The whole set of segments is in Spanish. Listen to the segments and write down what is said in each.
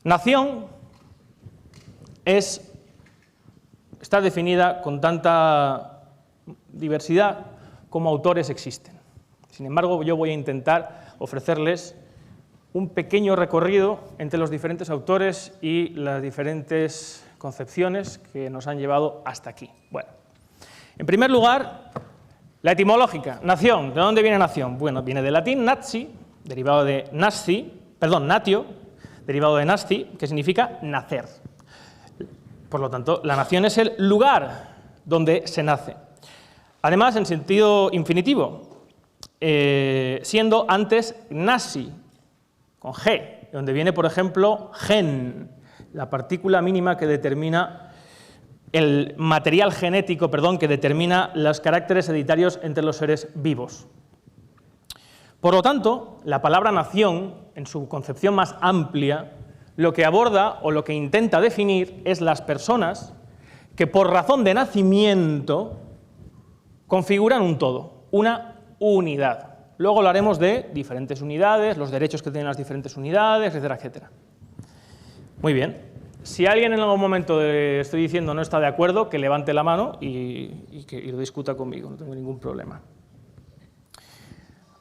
Nación está definida con tanta diversidad como autores existen. Sin embargo, yo voy a intentar ofrecerles un pequeño recorrido entre los diferentes autores y las diferentes concepciones que nos han llevado hasta aquí. Bueno, en primer lugar, la etimológica. Nación. ¿De dónde viene nación? Bueno, viene del latín nazi, derivado de natio, derivado de nasci, que significa nacer. Por lo tanto, la nación es el lugar donde se nace. Además, en sentido infinitivo, siendo antes nasi, con G, donde viene, por ejemplo, gen, la partícula mínima que determina el material genético, que determina los caracteres hereditarios entre los seres vivos. Por lo tanto, la palabra nación, en su concepción más amplia, lo que aborda o lo que intenta definir es las personas que por razón de nacimiento configuran un todo, una unidad. Luego hablaremos de diferentes unidades, los derechos que tienen las diferentes unidades, etcétera, etcétera. Muy bien. Si alguien en algún momento de estoy diciendo no está de acuerdo, que levante la mano y lo discuta conmigo, no tengo ningún problema.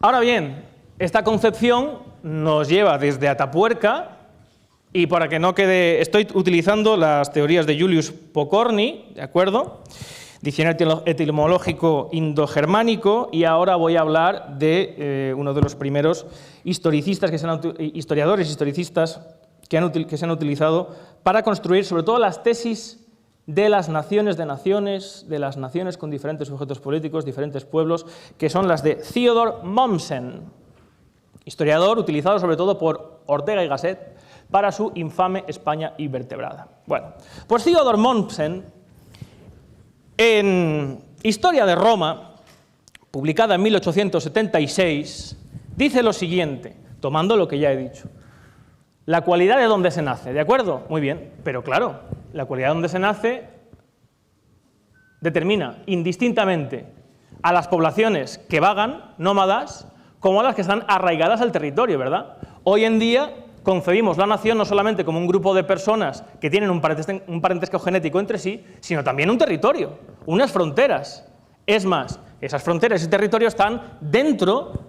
Ahora bien, esta concepción nos lleva desde Atapuerca, y para que no quede, estoy utilizando las teorías de Julius Pokorny, ¿de acuerdo? Diccionario etimológico indogermánico, y ahora voy a hablar de uno de los primeros historicistas, historiadores y historicistas que se han utilizado para construir sobre todo las tesis de las naciones de las naciones con diferentes sujetos políticos, diferentes pueblos, que son las de Theodor Mommsen, historiador utilizado sobre todo por Ortega y Gasset para su infame España invertebrada. Bueno, pues Theodor Mommsen, en Historia de Roma, publicada en 1876, dice lo siguiente, tomando lo que ya he dicho. La cualidad de donde se nace, ¿de acuerdo? Muy bien, pero claro, la cualidad de donde se nace determina indistintamente a las poblaciones que vagan, nómadas, como a las que están arraigadas al territorio, ¿verdad? Hoy en día concebimos la nación no solamente como un grupo de personas que tienen un parentesco genético entre sí, sino también un territorio, unas fronteras. Es más, esas fronteras y ese territorio están dentro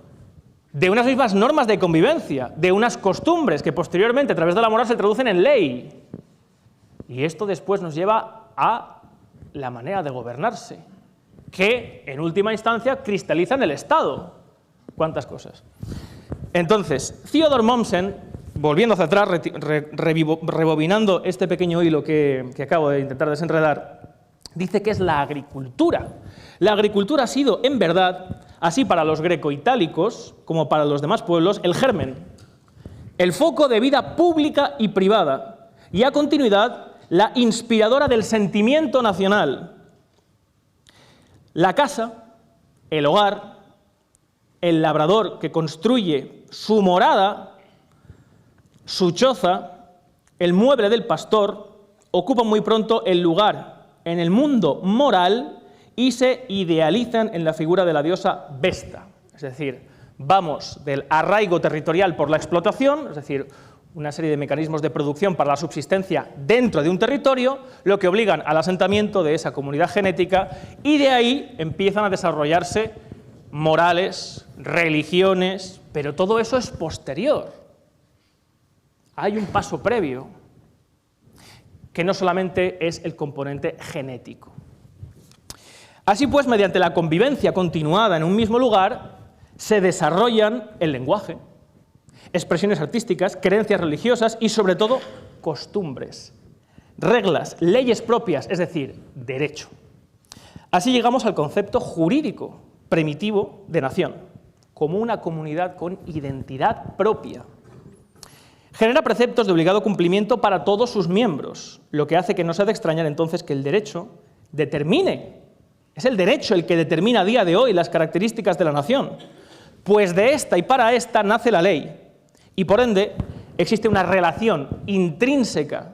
de unas mismas normas de convivencia, de unas costumbres que posteriormente a través de la moral se traducen en ley. Y esto después nos lleva a la manera de gobernarse, que en última instancia cristaliza en el Estado. ¿Cuántas cosas? Entonces, Theodor Mommsen, volviendo hacia atrás, rebobinando este pequeño hilo que acabo de intentar desenredar, dice que es la agricultura. La agricultura ha sido, en verdad, así para los greco-itálicos como para los demás pueblos, el germen, el foco de vida pública y privada, y a continuidad, la inspiradora del sentimiento nacional. La casa, el hogar, el labrador que construye su morada, su choza, el mueble del pastor, ocupan muy pronto el lugar en el mundo moral y se idealizan en la figura de la diosa Vesta. Es decir, vamos del arraigo territorial por la explotación, es decir, una serie de mecanismos de producción para la subsistencia dentro de un territorio, lo que obligan al asentamiento de esa comunidad genética, y de ahí empiezan a desarrollarse morales, religiones, pero todo eso es posterior. Hay un paso previo, que no solamente es el componente genético. Así pues, mediante la convivencia continuada en un mismo lugar, se desarrollan el lenguaje, expresiones artísticas, creencias religiosas y, sobre todo, costumbres, reglas, leyes propias, es decir, derecho. Así llegamos al concepto jurídico primitivo de nación, como una comunidad con identidad propia. Genera preceptos de obligado cumplimiento para todos sus miembros, lo que hace que no sea de extrañar entonces que el derecho determine. Es el derecho el que determina a día de hoy las características de la nación, pues de esta y para esta nace la ley, y por ende existe una relación intrínseca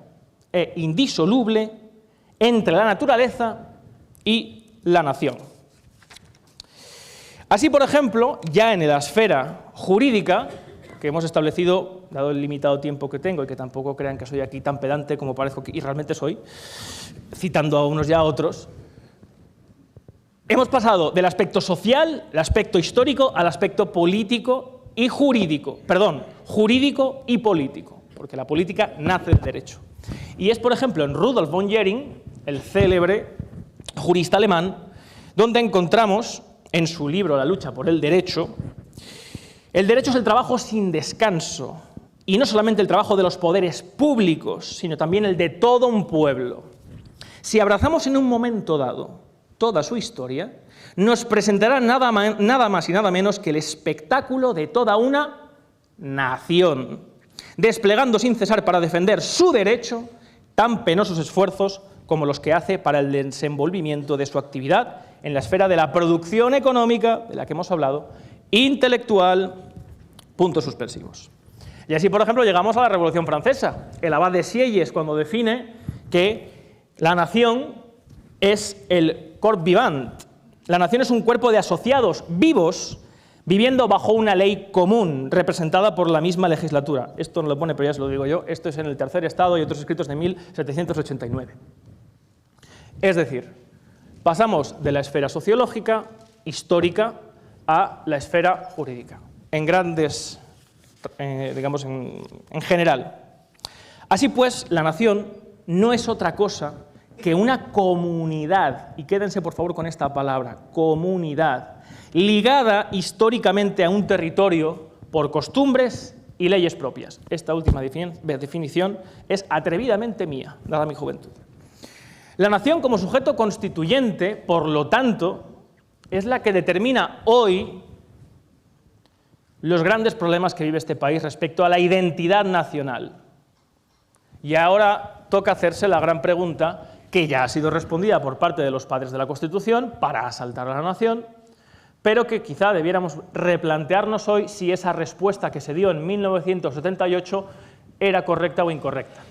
e indisoluble entre la naturaleza y la nación. Así, por ejemplo, ya en la esfera jurídica, que hemos establecido dado el limitado tiempo que tengo y que tampoco crean que soy aquí tan pedante como parezco y realmente soy, citando a unos y a otros, hemos pasado del aspecto social, el aspecto histórico, al aspecto político y jurídico, perdón, jurídico y político, porque la política nace del derecho. Y es, por ejemplo, en Rudolf von Jhering, el célebre jurista alemán, donde encontramos en su libro La lucha por el derecho es el trabajo sin descanso, y no solamente el trabajo de los poderes públicos, sino también el de todo un pueblo. Si abrazamos en un momento dado toda su historia, nos presentará nada más y nada menos que el espectáculo de toda una nación, desplegando sin cesar para defender su derecho tan penosos esfuerzos como los que hace para el desenvolvimiento de su actividad en la esfera de la producción económica, de la que hemos hablado, intelectual, puntos suspensivos. Y así, por ejemplo, llegamos a la Revolución Francesa. El abad de Sieyes, cuando define que la nación es el corps vivant. La nación es un cuerpo de asociados vivos viviendo bajo una ley común, representada por la misma legislatura. Esto no lo pone, pero ya se lo digo yo, esto es en el Tercer Estado y otros escritos de 1789. Es decir, pasamos de la esfera sociológica, histórica, a la esfera jurídica, en grandes, digamos, en general. Así pues, la nación no es otra cosa que una comunidad, y quédense por favor con esta palabra, comunidad, ligada históricamente a un territorio por costumbres y leyes propias. Esta última definición es atrevidamente mía, dada mi juventud. La nación como sujeto constituyente, por lo tanto, es la que determina hoy los grandes problemas que vive este país respecto a la identidad nacional. Y ahora toca hacerse la gran pregunta, que ya ha sido respondida por parte de los padres de la Constitución para asaltar a la nación, pero que quizá debiéramos replantearnos hoy si esa respuesta que se dio en 1978 era correcta o incorrecta.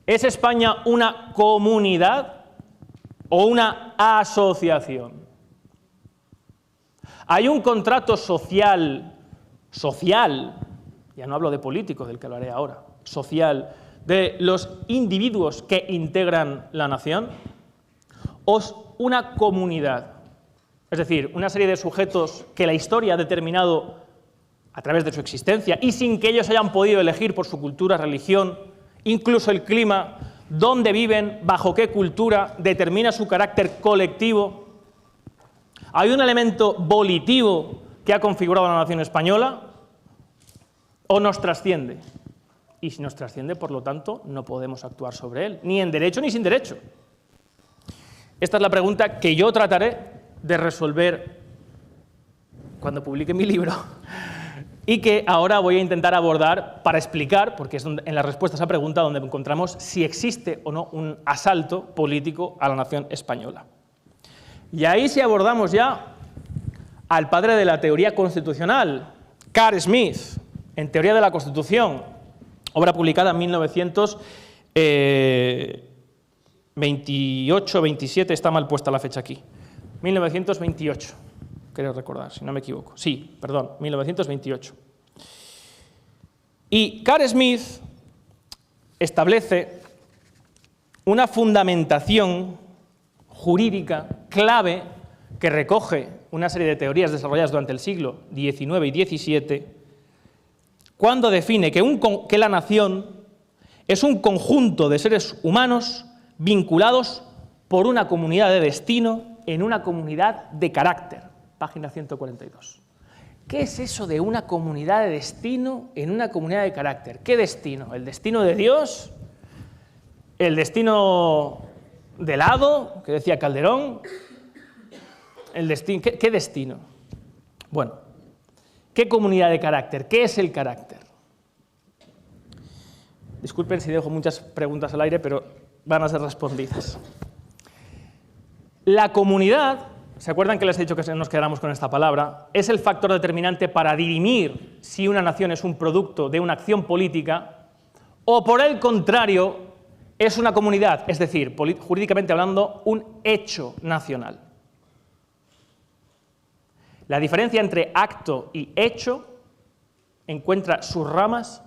¿Es España una comunidad o una asociación? ¿Hay un contrato social, ya no hablo de político, del que lo haré ahora, social, de los individuos que integran la nación? ¿O es una comunidad? Es decir, una serie de sujetos que la historia ha determinado a través de su existencia y sin que ellos hayan podido elegir por su cultura, religión, incluso el clima, dónde viven, bajo qué cultura, determina su carácter colectivo. ¿Hay un elemento volitivo que ha configurado la nación española o nos trasciende? Y si nos trasciende, por lo tanto, no podemos actuar sobre él, ni en derecho ni sin derecho. Esta es la pregunta que yo trataré de resolver cuando publique mi libro y que ahora voy a intentar abordar para explicar, porque es en la respuesta a esa pregunta donde encontramos si existe o no un asalto político a la nación española. Y ahí sí abordamos ya al padre de la teoría constitucional, Carl Smith, en Teoría de la Constitución, obra publicada en 1928-27, está mal puesta la fecha aquí, 1928, creo recordar, si no me equivoco. Sí, perdón, 1928. Y Carl Smith establece una fundamentación jurídica clave que recoge una serie de teorías desarrolladas durante el siglo XIX y XVII, cuando define que la nación es un conjunto de seres humanos vinculados por una comunidad de destino en una comunidad de carácter. Página 142. ¿Qué es eso de una comunidad de destino en una comunidad de carácter? ¿Qué destino? ¿El destino de Dios? ¿El destino del hado, que decía Calderón? ¿Qué destino? Bueno, ¿qué comunidad de carácter? ¿Qué es el carácter? Disculpen si dejo muchas preguntas al aire, pero van a ser respondidas. La comunidad, ¿se acuerdan que les he dicho que nos quedáramos con esta palabra? Es el factor determinante para dirimir si una nación es un producto de una acción política o, por el contrario, es una comunidad, es decir, jurídicamente hablando, un hecho nacional. La diferencia entre acto y hecho encuentra sus ramas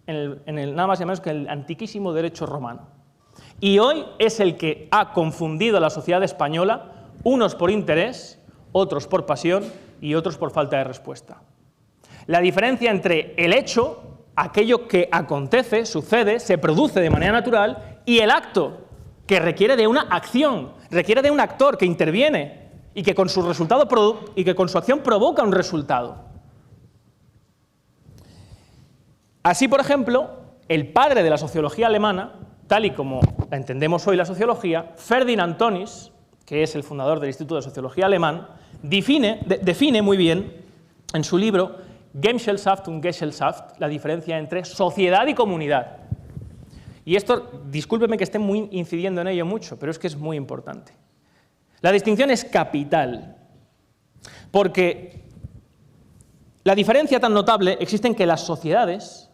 en el nada más y nada menos que el antiquísimo derecho romano. Y hoy es el que ha confundido a la sociedad española, unos por interés, otros por pasión y otros por falta de respuesta. La diferencia entre el hecho, aquello que acontece, sucede, se produce de manera natural, y el acto, que requiere de una acción, requiere de un actor que interviene y que con su acción provoca un resultado. Así, por ejemplo, el padre de la sociología alemana, tal y como la entendemos hoy la sociología, Ferdinand Tönnies, que es el fundador del Instituto de Sociología Alemán, define muy bien en su libro Gemeinschaft und Gesellschaft la diferencia entre sociedad y comunidad. Y esto, discúlpeme que esté muy incidiendo en ello mucho, pero es que es muy importante. La distinción es capital, porque la diferencia tan notable existe en que las sociedades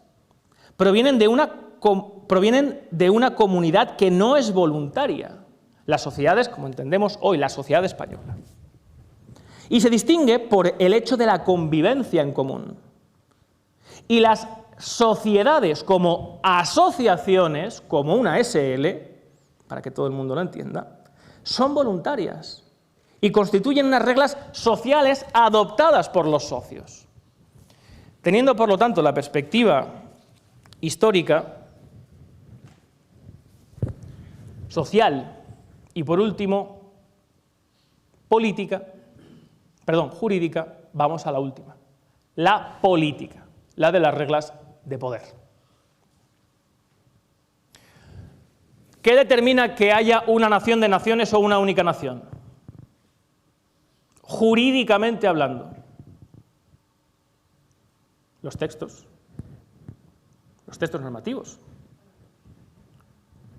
provienen de una comunidad que no es voluntaria. Las sociedades, como entendemos hoy, la sociedad española. Y se distingue por el hecho de la convivencia en común. Y las sociedades como asociaciones, como una SL, para que todo el mundo lo entienda, son voluntarias y constituyen unas reglas sociales adoptadas por los socios. Teniendo, por lo tanto, la perspectiva histórica, social y, por último, jurídica, vamos a la última, la política, la de las reglas de poder. ¿Qué determina que haya una nación de naciones o una única nación? Jurídicamente hablando. Los textos normativos.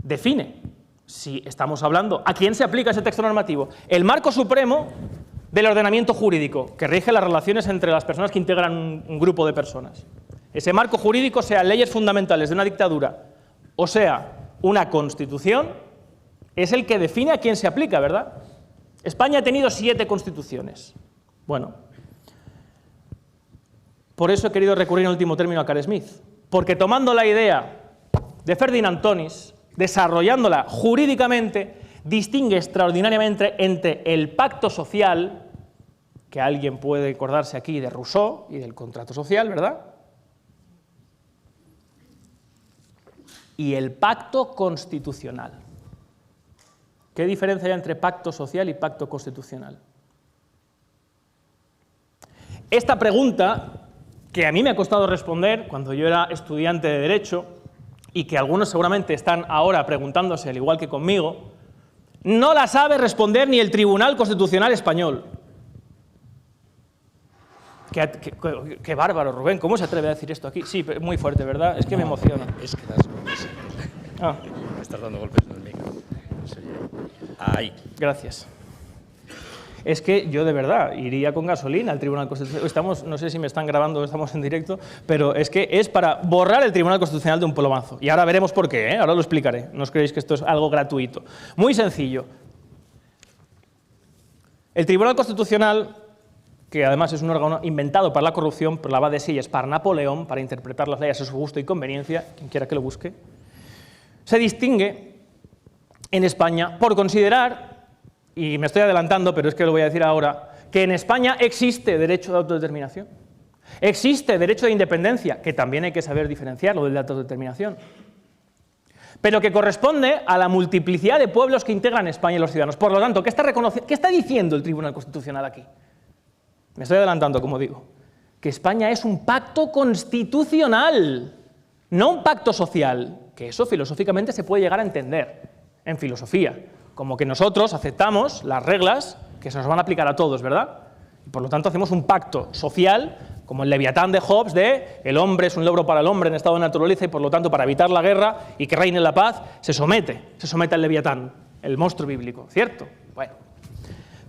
Define, si estamos hablando, ¿a quién se aplica ese texto normativo? El marco supremo del ordenamiento jurídico, que rige las relaciones entre las personas que integran un grupo de personas. Ese marco jurídico, sea leyes fundamentales de una dictadura o sea una constitución, es el que define a quién se aplica, ¿verdad? España ha tenido 7 constituciones. Bueno, por eso he querido recurrir en último término a Carl Smith, porque tomando la idea de Ferdinand Tönnies, desarrollándola jurídicamente, distingue extraordinariamente entre el pacto social, que alguien puede acordarse aquí de Rousseau y del contrato social, ¿verdad?, y el pacto constitucional. ¿Qué diferencia hay entre pacto social y pacto constitucional? Esta pregunta, que a mí me ha costado responder cuando yo era estudiante de Derecho, y que algunos seguramente están ahora preguntándose, al igual que conmigo, no la sabe responder ni el Tribunal Constitucional Español. Qué bárbaro, Rubén, ¿cómo se atreve a decir esto aquí? Sí, muy fuerte, ¿verdad? Es que me emociona. Es que das golpes. Me estás dando golpes en el micro. Ahí. Gracias. Es que yo de verdad iría con gasolina al Tribunal Constitucional. No sé si me están grabando o estamos en directo, pero es que es para borrar el Tribunal Constitucional de un plomazo. Y ahora veremos por qué, ¿eh? Ahora lo explicaré. No os creéis que esto es algo gratuito. Muy sencillo. El Tribunal Constitucional, que además es un órgano inventado para la corrupción, por la Abad de Silles, para Napoleón, para interpretar las leyes a su gusto y conveniencia, quien quiera que lo busque, se distingue en España por considerar, y me estoy adelantando, pero es que lo voy a decir ahora, que en España existe derecho de autodeterminación, existe derecho de independencia, que también hay que saber diferenciarlo del de autodeterminación, pero que corresponde a la multiplicidad de pueblos que integran España y los ciudadanos. Por lo tanto, ¿qué está diciendo el Tribunal Constitucional aquí? Me estoy adelantando, como digo, que España es un pacto constitucional, no un pacto social, que eso filosóficamente se puede llegar a entender en filosofía, como que nosotros aceptamos las reglas que se nos van a aplicar a todos, ¿verdad? Y por lo tanto hacemos un pacto social, como el Leviatán de Hobbes, de el hombre es un logro para el hombre en estado de naturaleza y por lo tanto para evitar la guerra y que reine la paz, se somete al Leviatán, el monstruo bíblico, ¿cierto? Bueno.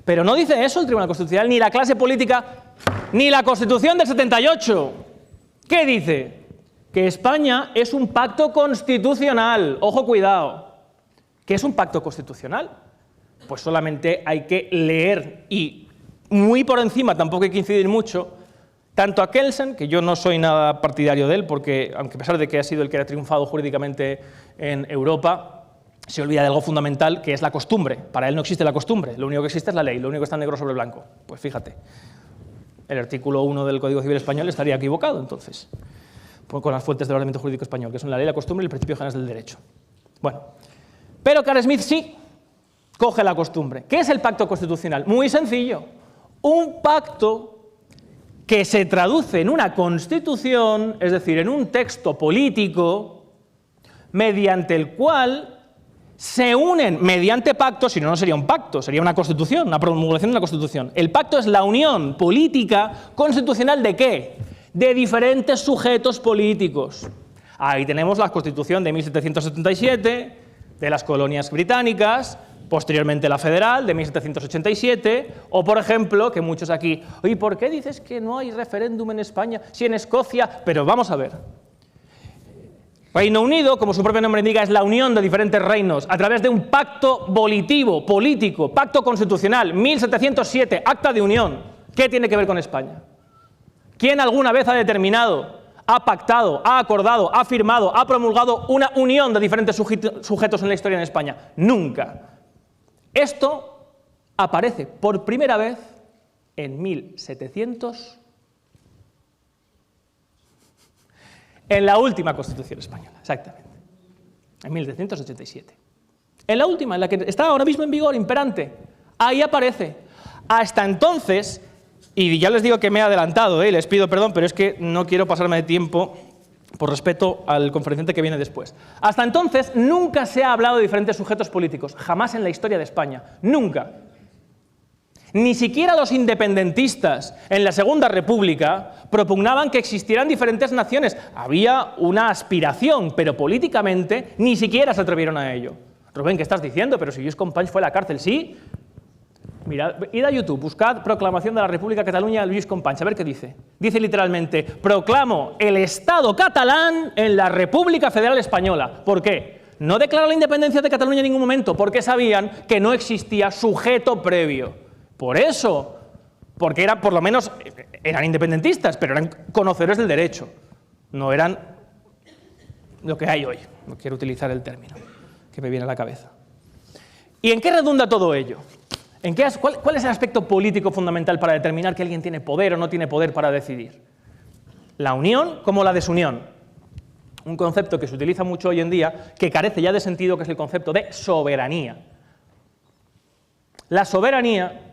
Pero no dice eso el Tribunal Constitucional, ni la clase política, ni la Constitución del 78. ¿Qué dice? Que España es un pacto constitucional. Ojo, cuidado. ¿Qué es un pacto constitucional? Pues solamente hay que leer, y muy por encima, tampoco hay que incidir mucho, Tanto a Kelsen, que yo no soy nada partidario de él, porque aunque a pesar de que ha sido el que ha triunfado jurídicamente en Europa, se olvida de algo fundamental, que es la costumbre. Para él no existe la costumbre, lo único que existe es la ley, lo único que está negro sobre blanco. Pues fíjate, el artículo 1 del Código Civil Español estaría equivocado, entonces, con las fuentes del ordenamiento jurídico español, que son la ley, la costumbre y el principio general del derecho. Bueno, pero Carl Smith sí coge la costumbre. ¿Qué es el pacto constitucional? Muy sencillo, un pacto que se traduce en una constitución, es decir, en un texto político, mediante el cual se unen mediante pacto, si no, no sería un pacto, sería una constitución, una promulgación de una constitución. El pacto es la unión política constitucional ¿de qué? De diferentes sujetos políticos. Ahí tenemos la Constitución de 1777, de las colonias británicas, posteriormente la federal de 1787, o por ejemplo, que muchos aquí, oye, ¿por qué dices que no hay referéndum en España si en Escocia? Pero vamos a ver. Reino Unido, como su propio nombre indica, es la unión de diferentes reinos a través de un pacto volitivo, político, pacto constitucional, 1707, Acta de Unión. ¿Qué tiene que ver con España? ¿Quién alguna vez ha determinado, ha pactado, ha acordado, ha firmado, ha promulgado una unión de diferentes sujetos en la historia en España? Nunca. Esto aparece por primera vez en 1700. En la última Constitución española, exactamente, en 1787. En la última, en la que está ahora mismo en vigor, imperante, ahí aparece. Hasta entonces, y ya les digo que me he adelantado, les pido perdón, pero es que no quiero pasarme de tiempo por respeto al conferenciante que viene después. Hasta entonces nunca se ha hablado de diferentes sujetos políticos, jamás en la historia de España, nunca. Ni siquiera los independentistas en la Segunda República propugnaban que existieran diferentes naciones. Había una aspiración, pero políticamente ni siquiera se atrevieron a ello. Rubén, ¿qué estás diciendo? Pero si Lluís Companys fue a la cárcel, ¿sí? Mirad, id a YouTube, buscad Proclamación de la República de Cataluña de Lluís Companys, a ver qué dice. Dice literalmente, proclamo el Estado catalán en la República Federal Española. ¿Por qué? No declaró la independencia de Cataluña en ningún momento, porque sabían que no existía sujeto previo. Por eso, porque eran, por lo menos, eran independentistas, pero eran conocedores del derecho. No eran lo que hay hoy. No quiero utilizar el término que me viene a la cabeza. ¿Y en qué redunda todo ello? ¿Cuál es el aspecto político fundamental para determinar que alguien tiene poder o no tiene poder para decidir? La unión como la desunión. Un concepto que se utiliza mucho hoy en día, que carece ya de sentido, que es el concepto de soberanía. La soberanía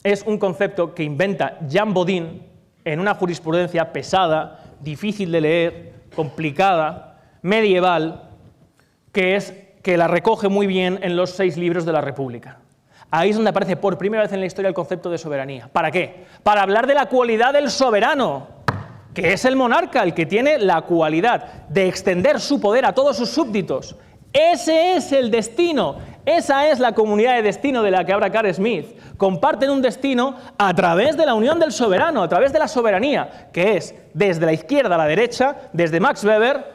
es un concepto que inventa Jean Bodin en una jurisprudencia pesada, difícil de leer, complicada, medieval, que la recoge muy bien en los 6 libros de la República. Ahí es donde aparece por primera vez en la historia el concepto de soberanía. ¿Para qué? Para hablar de la cualidad del soberano, que es el monarca, el que tiene la cualidad de extender su poder a todos sus súbditos. Ese es el destino, esa es la comunidad de destino de la que habla Carl Smith. Comparten un destino a través de la unión del soberano, a través de la soberanía, que es desde la izquierda a la derecha, desde Max Weber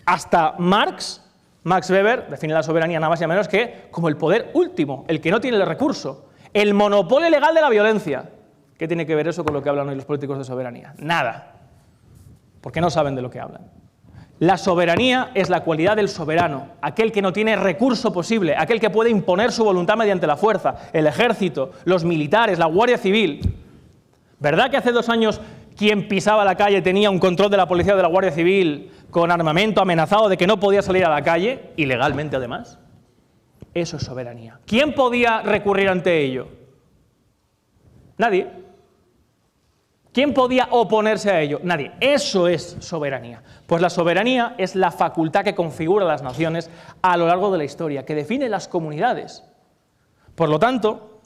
hasta Marx. Max Weber define la soberanía nada más y nada menos que como el poder último, el que no tiene el recurso, el monopolio legal de la violencia. ¿Qué tiene que ver eso con lo que hablan hoy los políticos de soberanía? Nada, porque no saben de lo que hablan. La soberanía es la cualidad del soberano, aquel que no tiene recurso posible, aquel que puede imponer su voluntad mediante la fuerza, el ejército, los militares, la Guardia Civil. ¿Verdad que hace 2 años quien pisaba la calle tenía un control de la policía o de la Guardia Civil con armamento amenazado de que no podía salir a la calle, ilegalmente además? Eso es soberanía. ¿Quién podía recurrir ante ello? Nadie. ¿Quién podía oponerse a ello? Nadie. Eso es soberanía. Pues la soberanía es la facultad que configura las naciones a lo largo de la historia, que define las comunidades. Por lo tanto,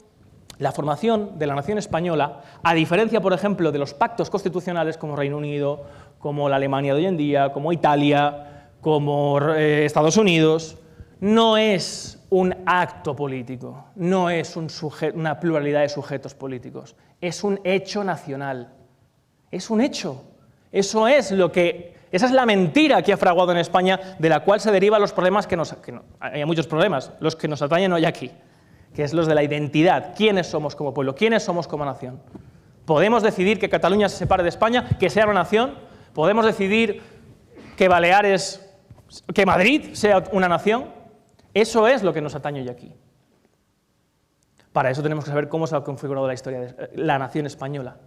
la formación de la nación española, a diferencia, por ejemplo, de los pactos constitucionales como Reino Unido, como la Alemania de hoy en día, como Italia, como Estados Unidos, no es un acto político, no es una pluralidad de sujetos políticos, es un hecho nacional. Es un hecho. Esa es la mentira que ha fraguado en España, de la cual se derivan los problemas hay muchos problemas, los que nos atañen hoy aquí, que es los de la identidad. ¿Quiénes somos como pueblo? ¿Quiénes somos como nación? Podemos decidir que Cataluña se separe de España, que sea una nación. Podemos decidir que que Madrid sea una nación. Eso es lo que nos atañe hoy aquí. Para eso tenemos que saber cómo se ha configurado la historia de la nación española.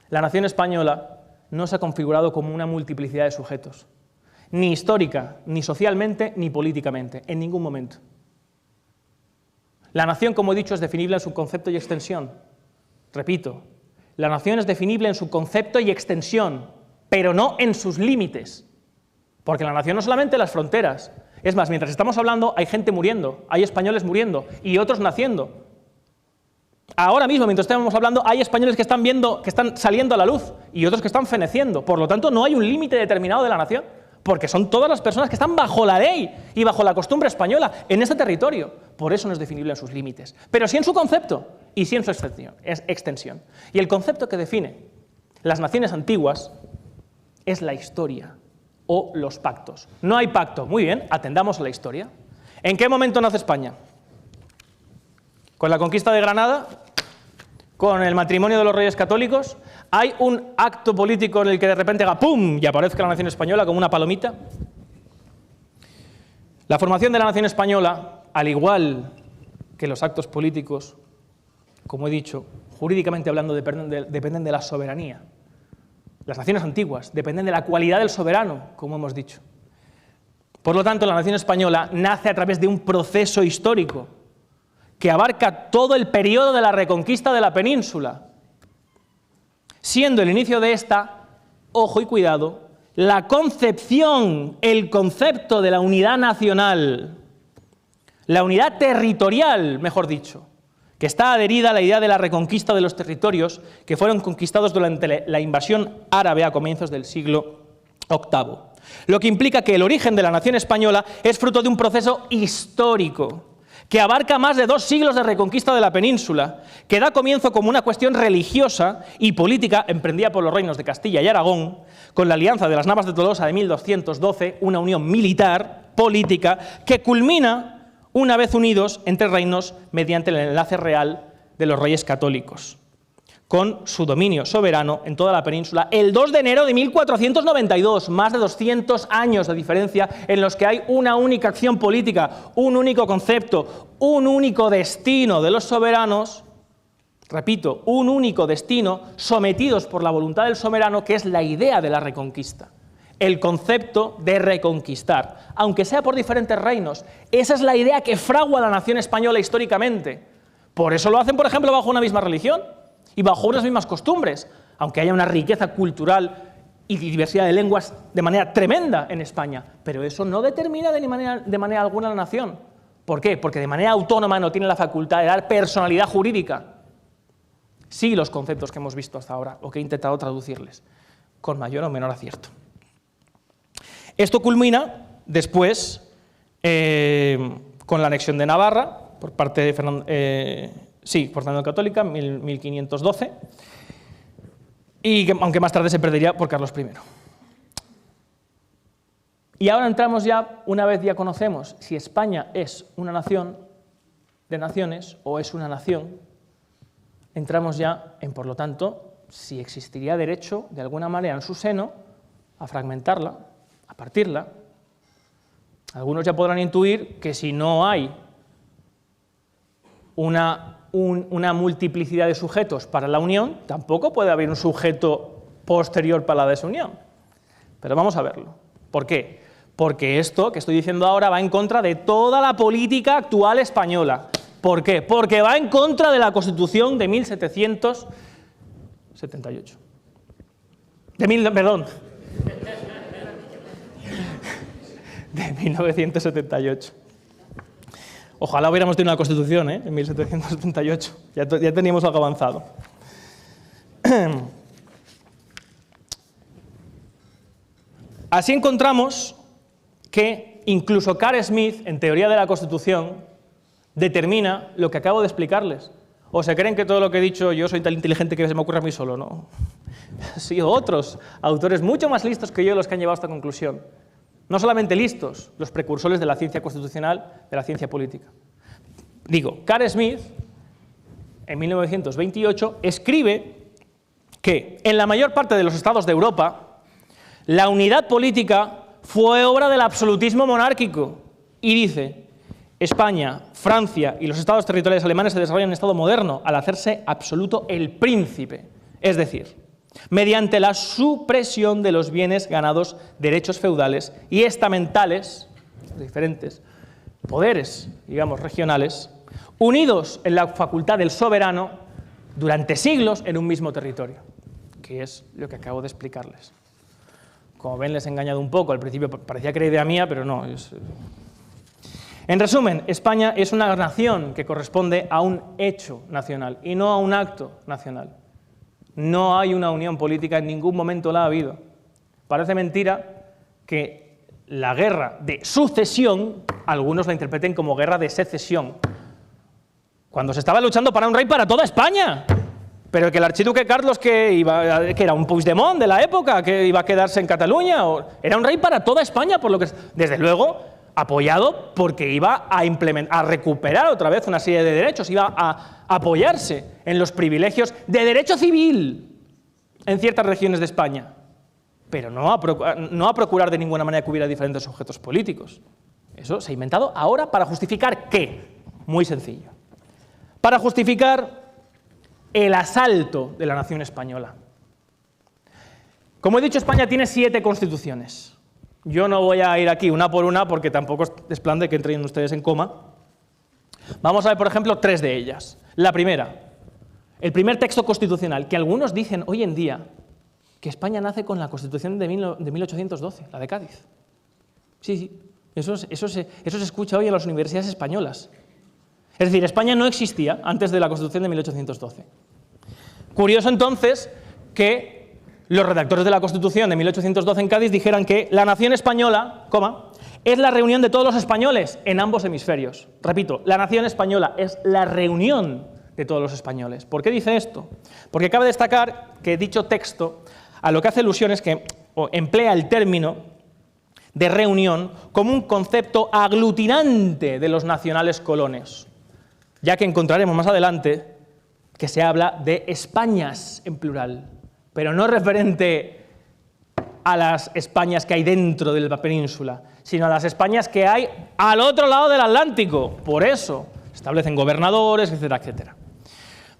La nación española no se ha configurado como una multiplicidad de sujetos, ni histórica, ni socialmente, ni políticamente, en ningún momento. La nación, como he dicho, es definible en su concepto y extensión. Repito, la nación es definible en su concepto y extensión, pero no en sus límites. Porque la nación no solamente las fronteras. Es más, mientras estamos hablando hay gente muriendo, hay españoles muriendo y otros naciendo. Ahora mismo, mientras estamos hablando, hay españoles que están saliendo a la luz y otros que están feneciendo. Por lo tanto, no hay un límite determinado de la nación, porque son todas las personas que están bajo la ley y bajo la costumbre española en este territorio. Por eso no es definible en sus límites, pero sí en su concepto y sí en su extensión. Y el concepto que define las naciones antiguas es la historia o los pactos. No hay pacto. Muy bien, atendamos a la historia. ¿En qué momento nace España? ¿Con la conquista de Granada? ¿Con el matrimonio de los reyes católicos? ¿Hay un acto político en el que de repente haga ¡pum! Y aparezca la nación española como una palomita? La formación de la nación española, al igual que los actos políticos, como he dicho, jurídicamente hablando, dependen de la soberanía. Las naciones antiguas dependen de la cualidad del soberano, como hemos dicho. Por lo tanto, la nación española nace a través de un proceso histórico que abarca todo el periodo de la reconquista de la península, siendo el inicio de esta, ojo y cuidado, la concepción, el concepto de la unidad nacional, la unidad territorial, mejor dicho, que está adherida a la idea de la reconquista de los territorios que fueron conquistados durante la invasión árabe a comienzos del siglo VIII. Lo que implica que el origen de la nación española es fruto de un proceso histórico que abarca más de 2 siglos de reconquista de la península, que da comienzo como una cuestión religiosa y política emprendida por los reinos de Castilla y Aragón, con la alianza de las Navas de Tolosa de 1212, una unión militar, política, que culmina, una vez unidos, entre reinos mediante el enlace real de los reyes católicos, con su dominio soberano en toda la península, el 2 de enero de 1492, más de 200 años de diferencia en los que hay una única acción política, un único concepto, un único destino de los soberanos, repito, un único destino, sometidos por la voluntad del soberano, que es la idea de la reconquista, el concepto de reconquistar, aunque sea por diferentes reinos. Esa es la idea que fragua la nación española históricamente. Por eso lo hacen, por ejemplo, bajo una misma religión y bajo unas mismas costumbres, aunque haya una riqueza cultural y diversidad de lenguas de manera tremenda en España, pero eso no determina de manera alguna la nación. ¿Por qué? Porque de manera autónoma no tiene la facultad de dar personalidad jurídica. Sí, los conceptos que hemos visto hasta ahora, o que he intentado traducirles, con mayor o menor acierto. Esto culmina después con la anexión de Navarra por parte de Fernando el Católico, en 1512, y que, aunque más tarde se perdería por Carlos I. Y ahora entramos ya, una vez ya conocemos si España es una nación de naciones o es una nación, entramos ya en, por lo tanto, si existiría derecho, de alguna manera, en su seno, a fragmentarla, a partirla. Algunos ya podrán intuir que si no hay una multiplicidad de sujetos para la unión, tampoco puede haber un sujeto posterior para la desunión. Pero vamos a verlo. ¿Por qué? Porque esto que estoy diciendo ahora va en contra de toda la política actual española. ¿Por qué? Porque va en contra de la Constitución de 1778. De 1978. Ojalá hubiéramos tenido una Constitución, en 1778. Ya teníamos algo avanzado. Así encontramos que incluso Carl Smith, en Teoría de la Constitución, determina lo que acabo de explicarles. ¿O se creen que todo lo que he dicho yo soy tan inteligente que se me ocurre a mí solo? No. Han sido otros autores mucho más listos que yo los que han llevado a esta conclusión. No solamente listos, los precursores de la ciencia constitucional, de la ciencia política. Digo, Carl Smith, en 1928, escribe que en la mayor parte de los estados de Europa la unidad política fue obra del absolutismo monárquico y dice: España, Francia y los estados territoriales alemanes se desarrollan en estado moderno al hacerse absoluto el príncipe, es decir, mediante la supresión de los bienes ganados, derechos feudales y estamentales, diferentes poderes, digamos, regionales, unidos en la facultad del soberano durante siglos en un mismo territorio, que es lo que acabo de explicarles. Como ven, les he engañado un poco, al principio parecía que era idea mía, pero no. En resumen, España es una nación que corresponde a un hecho nacional y no a un acto nacional. No hay una unión política, en ningún momento la ha habido. Parece mentira que la guerra de sucesión, algunos la interpreten como guerra de secesión, cuando se estaba luchando para un rey para toda España, pero que el archiduque Carlos, que era un Puigdemont de la época, que iba a quedarse en Cataluña, era un rey para toda España, por lo que, desde luego, apoyado porque iba a recuperar otra vez una serie de derechos, iba a apoyarse en los privilegios de derecho civil en ciertas regiones de España, pero no a procurar de ninguna manera que hubiera diferentes sujetos políticos. Eso se ha inventado ahora para justificar ¿qué? Muy sencillo. Para justificar el asalto de la nación española. Como he dicho, España tiene 7 constituciones. Yo no voy a ir aquí una por una porque tampoco es plan de que entren ustedes en coma. Vamos a ver, por ejemplo, 3 de ellas. La primera, el primer texto constitucional, que algunos dicen hoy en día que España nace con la Constitución de 1812, la de Cádiz. Sí, eso se escucha hoy en las universidades españolas. Es decir, España no existía antes de la Constitución de 1812. Curioso entonces que los redactores de la Constitución de 1812 en Cádiz dijeran que la nación española, es la reunión de todos los españoles en ambos hemisferios. Repito, la nación española es la reunión de todos los españoles. ¿Por qué dice esto? Porque cabe destacar que dicho texto a lo que hace alusión es que emplea el término de reunión como un concepto aglutinante de los nacionales colones, ya que encontraremos más adelante que se habla de Españas en plural, pero no referente a las Españas que hay dentro de la península, sino a las Españas que hay al otro lado del Atlántico. Por eso establecen gobernadores, etcétera, etcétera.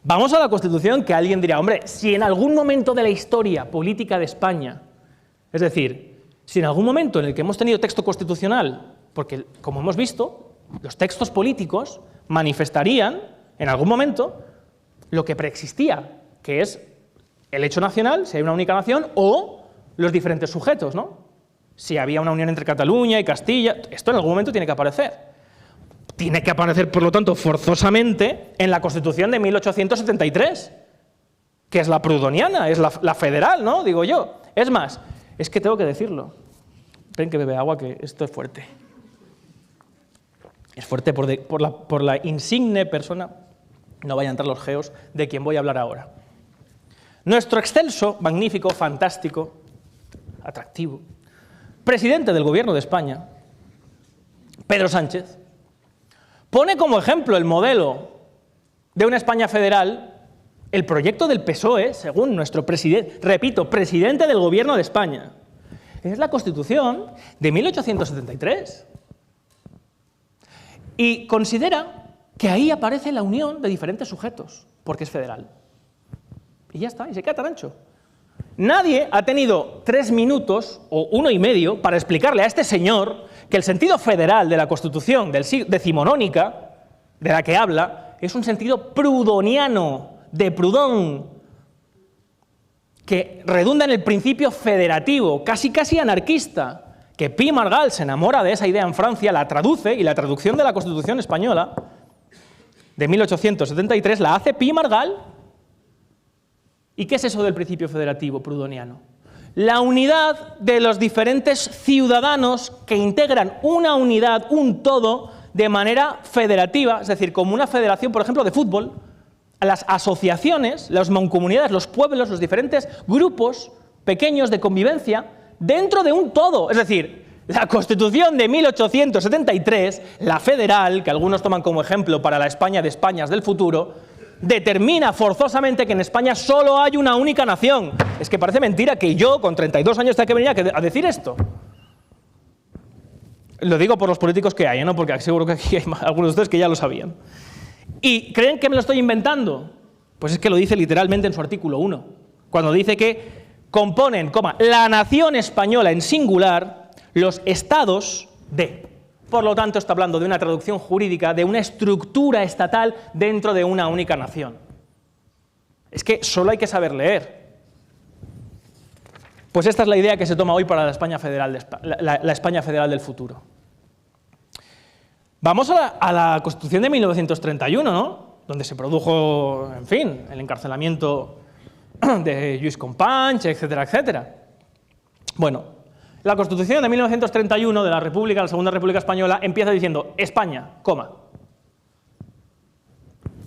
Vamos a la Constitución, que alguien dirá, hombre, si en algún momento de la historia política de España, es decir, si en algún momento en el que hemos tenido texto constitucional, porque como hemos visto, los textos políticos manifestarían en algún momento lo que preexistía, que es el hecho nacional, si hay una única nación, o los diferentes sujetos, ¿no? Si había una unión entre Cataluña y Castilla, esto en algún momento tiene que aparecer. Tiene que aparecer, por lo tanto, forzosamente en la Constitución de 1873, que es la prudoniana, es la federal, ¿no? Digo yo. Es más, es que tengo que decirlo. Ven que bebe agua, que esto es fuerte. Es fuerte por la insigne persona, no vayan a entrar los geos, de quien voy a hablar ahora. Nuestro excelso, magnífico, fantástico, atractivo, presidente del Gobierno de España, Pedro Sánchez, pone como ejemplo el modelo de una España federal el proyecto del PSOE, según nuestro presidente, repito, presidente del Gobierno de España. Es la Constitución de 1873. Y considera que ahí aparece la unión de diferentes sujetos, porque es federal. Y ya está, y se queda tan ancho. Nadie ha tenido 3 minutos o 1 y medio para explicarle a este señor que el sentido federal de la Constitución decimonónica, de la que habla, es un sentido prudoniano, de Proudhon, que redunda en el principio federativo, casi anarquista, que Pi Margall se enamora de esa idea en Francia, la traduce, y la traducción de la Constitución española de 1873 la hace Pi Margall. ¿Y qué es eso del principio federativo prudoniano? La unidad de los diferentes ciudadanos que integran una unidad, un todo, de manera federativa, es decir, como una federación, por ejemplo, de fútbol, las asociaciones, las mancomunidades, los pueblos, los diferentes grupos pequeños de convivencia dentro de un todo. Es decir, la Constitución de 1873, la federal, que algunos toman como ejemplo para la España de Españas del futuro, determina forzosamente que en España solo hay una única nación. Es que parece mentira que yo, con 32 años, tenga que venir a decir esto. Lo digo por los políticos que hay, ¿no? Porque seguro que aquí hay algunos de ustedes que ya lo sabían. ¿Y creen que me lo estoy inventando? Pues es que lo dice literalmente en su artículo 1, cuando dice que componen, la nación española en singular, los estados de. Por lo tanto, está hablando de una traducción jurídica, de una estructura estatal dentro de una única nación. Es que solo hay que saber leer. Pues esta es la idea que se toma hoy para la España federal, la España federal del futuro. Vamos a la Constitución de 1931, ¿no? Donde se produjo, en fin, el encarcelamiento de Lluís Companys, etcétera, etcétera. Bueno, la Constitución de 1931 de la República, la Segunda República Española, empieza diciendo España,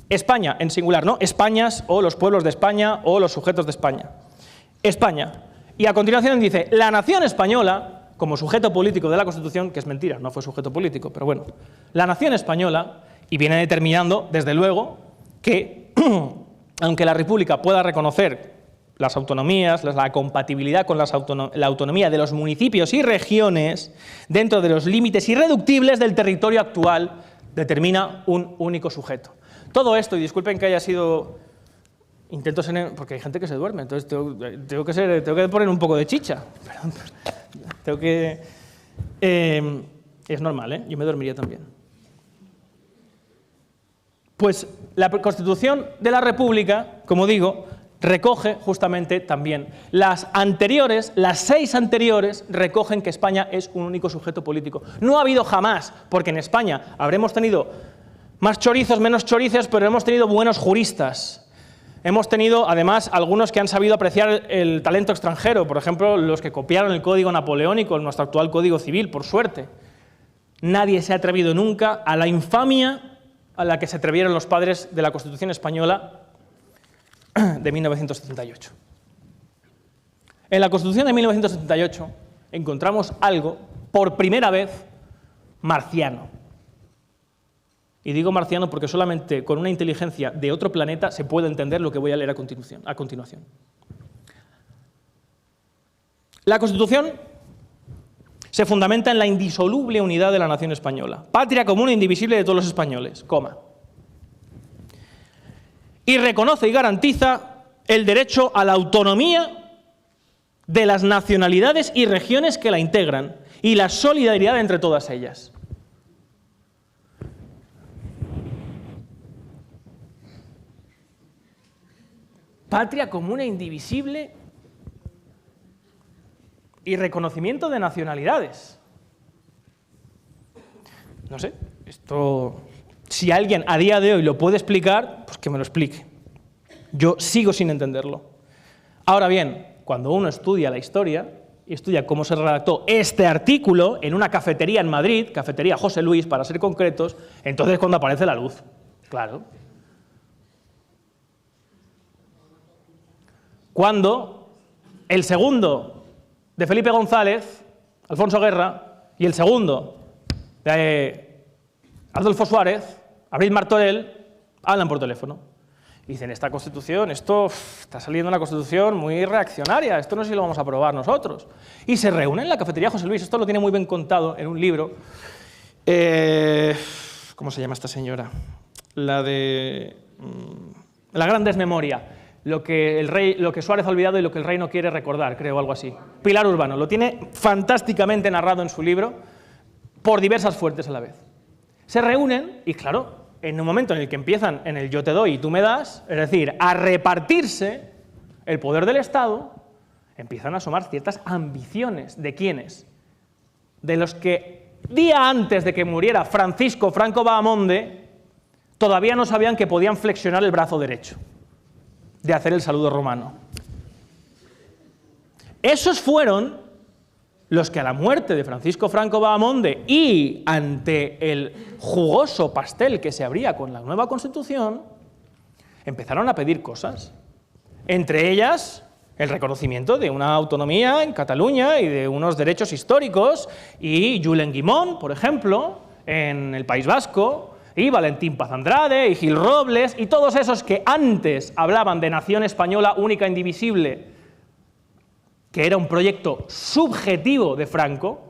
España en singular, ¿no? Españas o los pueblos de España o los sujetos de España. España. Y a continuación dice, la nación española, como sujeto político de la Constitución, que es mentira, no fue sujeto político, pero bueno, la nación española, y viene determinando, desde luego, que aunque la República pueda reconocer las autonomías, la compatibilidad con la autonomía de los municipios y regiones, dentro de los límites irreductibles del territorio actual, determina un único sujeto. Todo esto, y disculpen que haya sido... Intento ser... porque hay gente que se duerme, entonces tengo que poner un poco de chicha. Es normal, ¿eh? Yo me dormiría también. Pues la Constitución de la República, como digo, recoge justamente también. Las 6 anteriores, recogen que España es un único sujeto político. No ha habido jamás, porque en España habremos tenido más chorizos, menos chorices, pero hemos tenido buenos juristas. Hemos tenido, además, algunos que han sabido apreciar el talento extranjero, por ejemplo, los que copiaron el Código Napoleónico, en nuestro actual Código Civil, por suerte. Nadie se ha atrevido nunca a la infamia a la que se atrevieron los padres de la Constitución española de 1978. En la Constitución de 1978 encontramos algo, por primera vez, marciano. Y digo marciano porque solamente con una inteligencia de otro planeta se puede entender lo que voy a leer a continuación. La Constitución se fundamenta en la indisoluble unidad de la nación española, patria común e indivisible de todos los españoles, y reconoce y garantiza el derecho a la autonomía de las nacionalidades y regiones que la integran y la solidaridad entre todas ellas. Patria común e indivisible y reconocimiento de nacionalidades. No sé, esto, si alguien a día de hoy lo puede explicar, pues que me lo explique. Yo sigo sin entenderlo. Ahora bien, cuando uno estudia la historia y estudia cómo se redactó este artículo en una cafetería en Madrid, cafetería José Luis, para ser concretos, entonces es cuando aparece la luz. Claro. Cuando el segundo de Felipe González, Alfonso Guerra, y el segundo de Adolfo Suárez, Abril Martorell, hablan por teléfono. Y dicen, esta Constitución, esto está saliendo una Constitución muy reaccionaria, esto no sé si lo vamos a aprobar nosotros. Y se reúnen en la cafetería José Luis, esto lo tiene muy bien contado en un libro. ¿Cómo se llama esta señora? La de La gran desmemoria. Lo que Suárez ha olvidado y lo que el rey no quiere recordar, creo, algo así. Pilar Urbano, lo tiene fantásticamente narrado en su libro, por diversas fuentes a la vez. Se reúnen y, claro, en un momento en el que empiezan en el yo te doy y tú me das, es decir, a repartirse el poder del Estado, empiezan a asomar ciertas ambiciones. ¿De quiénes? De los que, día antes de que muriera Francisco Franco Bahamonde, todavía no sabían que podían flexionar el brazo derecho de hacer el saludo romano. Esos fueron los que a la muerte de Francisco Franco Bahamonde y ante el jugoso pastel que se abría con la nueva Constitución, empezaron a pedir cosas. Entre ellas, el reconocimiento de una autonomía en Cataluña y de unos derechos históricos, y Julen Guimón, por ejemplo, en el País Vasco, y Valentín Paz Andrade, y Gil Robles, y todos esos que antes hablaban de nación española única e indivisible, que era un proyecto subjetivo de Franco,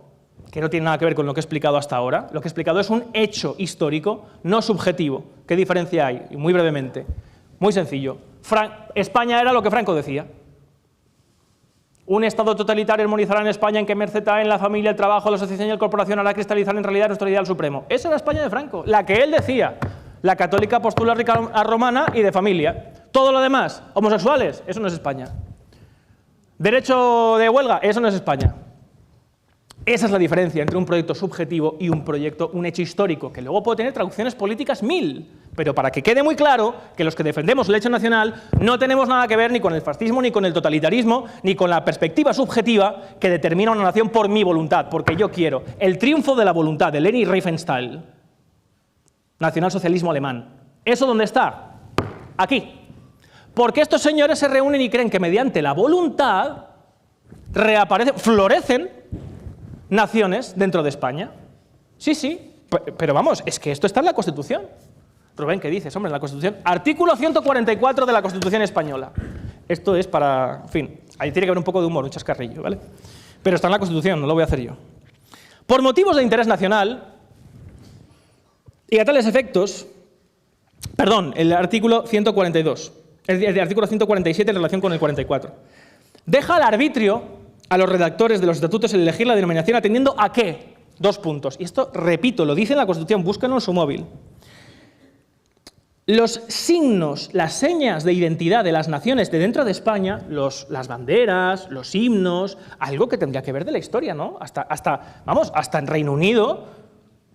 que no tiene nada que ver con lo que he explicado hasta ahora. Lo que he explicado es un hecho histórico, no subjetivo. ¿Qué diferencia hay? Y muy brevemente. Muy sencillo. España era lo que Franco decía. Un Estado totalitario armonizará en España en que merced en la familia, el trabajo, la asociación y la corporación hará cristalizar en realidad nuestro ideal supremo. Esa era España de Franco, la que él decía. La católica apostólica romana y de familia. Todo lo demás, homosexuales, eso no es España. Derecho de huelga, eso no es España. Esa es la diferencia entre un proyecto subjetivo y un hecho histórico, que luego puede tener traducciones políticas 1000, pero para que quede muy claro que los que defendemos el hecho nacional no tenemos nada que ver ni con el fascismo, ni con el totalitarismo, ni con la perspectiva subjetiva que determina una nación por mi voluntad, porque yo quiero. El triunfo de la voluntad, de Leni Riefenstahl, nacionalsocialismo alemán. ¿Eso dónde está? Aquí. Porque estos señores se reúnen y creen que mediante la voluntad reaparecen, florecen naciones dentro de España. Sí, sí, pero vamos, es que esto está en la Constitución. Rubén, ¿qué dices? Hombre, en la Constitución. Artículo 144 de la Constitución española. Esto es para, en fin, ahí tiene que haber un poco de humor, un chascarrillo, ¿vale? Pero está en la Constitución, no lo voy a hacer yo. Por motivos de interés nacional y a tales efectos, perdón, el artículo 142, el artículo 147 en relación con el 44, deja al arbitrio a los redactores de los estatutos el elegir la denominación atendiendo a qué. 2 puntos. Y esto, repito, lo dice en la Constitución, búsquenlo en su móvil. Los signos, las señas de identidad de las naciones de dentro de España, las banderas, los himnos, algo que tendría que ver de la historia, ¿no? Hasta en Reino Unido,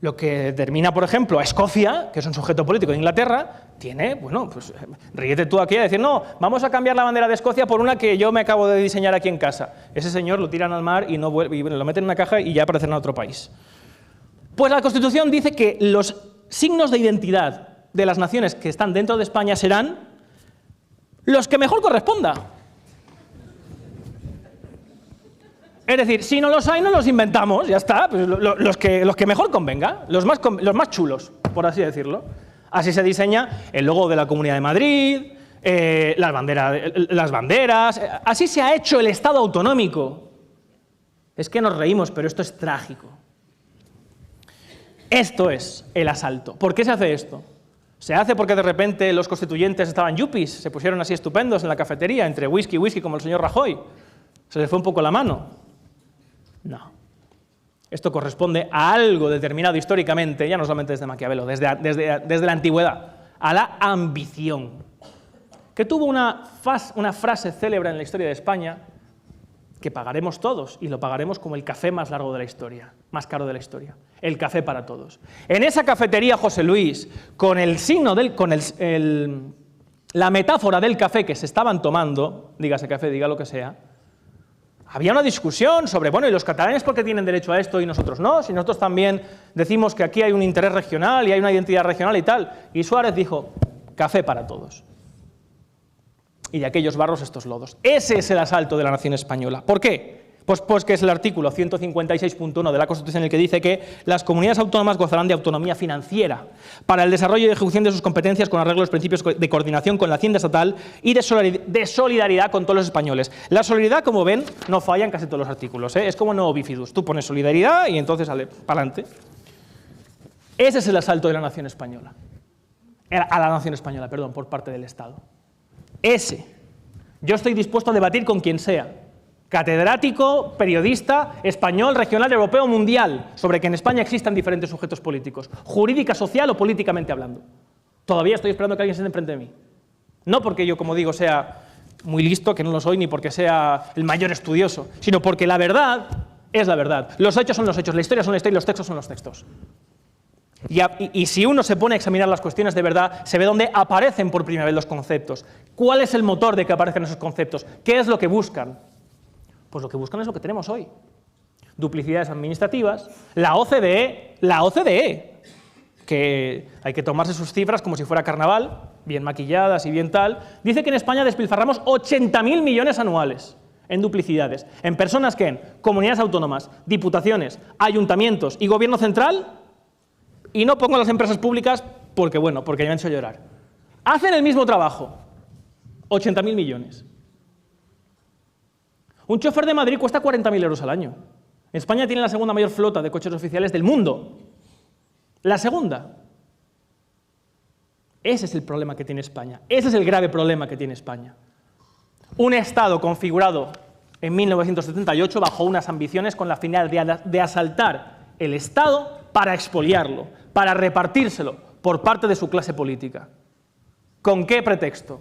lo que determina, por ejemplo, a Escocia, que es un sujeto político de Inglaterra, tiene, bueno, pues ríete tú aquí a decir, no, vamos a cambiar la bandera de Escocia por una que yo me acabo de diseñar aquí en casa. Ese señor lo tiran al mar y, no vuelve, y lo meten en una caja y ya aparece en otro país. Pues la Constitución dice que los signos de identidad de las naciones que están dentro de España serán los que mejor corresponda. Es decir, si no los hay, no los inventamos, ya está, pues los que mejor convenga, los más chulos, por así decirlo. Así se diseña el logo de la Comunidad de Madrid, las banderas, así se ha hecho el Estado autonómico. Es que nos reímos, pero esto es trágico. Esto es el asalto. ¿Por qué se hace esto? ¿Se hace porque de repente los constituyentes estaban yuppies, se pusieron así estupendos en la cafetería, entre whisky y whisky como el señor Rajoy? ¿Se les fue un poco la mano? No. Esto corresponde a algo determinado históricamente, ya no solamente desde Maquiavelo, desde la antigüedad, a la ambición, que tuvo una frase célebre en la historia de España, que pagaremos todos, y lo pagaremos como el café más largo de la historia, más caro de la historia, el café para todos. En esa cafetería, José Luis, con el signo la metáfora del café que se estaban tomando, dígase café, diga lo que sea, había una discusión sobre, bueno, ¿y los catalanes por qué tienen derecho a esto y nosotros no? Si nosotros también decimos que aquí hay un interés regional y hay una identidad regional y tal. Y Suárez dijo, café para todos. Y de aquellos barros estos lodos. Ese es el asalto de la nación española. ¿Por qué? Pues que es el artículo 156.1 de la Constitución el que dice que las comunidades autónomas gozarán de autonomía financiera para el desarrollo y ejecución de sus competencias con arreglo a los principios de coordinación con la Hacienda estatal y de solidaridad con todos los españoles. La solidaridad, como ven, no falla en casi todos los artículos, ¿eh? Es como no bifidus. Tú pones solidaridad y entonces sale para adelante. Ese es el asalto de la nación española. A la nación española, perdón, por parte del Estado. Ese. Yo estoy dispuesto a debatir con quien sea. Catedrático, periodista, español, regional, europeo, mundial, sobre que en España existan diferentes sujetos políticos, jurídica, social o políticamente hablando. Todavía estoy esperando que alguien se siente enfrente de mí. No porque yo, como digo, sea muy listo, que no lo soy, ni porque sea el mayor estudioso, sino porque la verdad es la verdad. Los hechos son los hechos, la historia son la historia y los textos son los textos. Y si uno se pone a examinar las cuestiones de verdad, se ve dónde aparecen por primera vez los conceptos. ¿Cuál es el motor de que aparezcan esos conceptos? ¿Qué es lo que buscan? Pues lo que buscan es lo que tenemos hoy. Duplicidades administrativas, la OCDE, que hay que tomarse sus cifras como si fuera carnaval, bien maquilladas y bien tal, dice que en España despilfarramos 80.000 millones anuales en duplicidades, en personas que en comunidades autónomas, diputaciones, ayuntamientos y gobierno central, y no pongo las empresas públicas porque me han hecho llorar. Hacen el mismo trabajo, 80.000 millones. Un chofer de Madrid cuesta 40.000 euros al año. España tiene la segunda mayor flota de coches oficiales del mundo. La segunda. Ese es el problema que tiene España. Ese es el grave problema que tiene España. Un Estado configurado en 1978 bajo unas ambiciones con la finalidad de asaltar el Estado para expoliarlo, para repartírselo por parte de su clase política. ¿Con qué pretexto?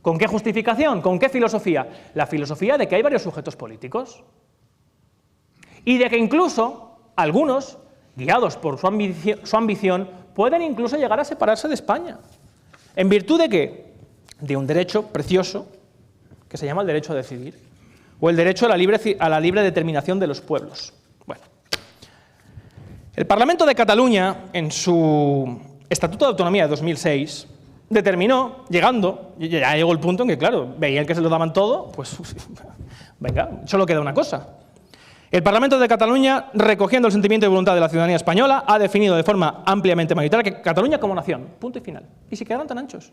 ¿Con qué justificación? ¿Con qué filosofía? La filosofía de que hay varios sujetos políticos y de que incluso algunos, guiados por su ambición, pueden incluso llegar a separarse de España. ¿En virtud de qué? De un derecho precioso que se llama el derecho a decidir o el derecho a la libre determinación de los pueblos. Bueno, el Parlamento de Cataluña, en su Estatuto de Autonomía de 2006, determinó, ya llegó el punto en que, claro, veían que se lo daban todo, pues venga, solo queda una cosa. El Parlamento de Cataluña, recogiendo el sentimiento y voluntad de la ciudadanía española, ha definido de forma ampliamente mayoritaria que Cataluña como nación, punto y final. Y se quedaron tan anchos.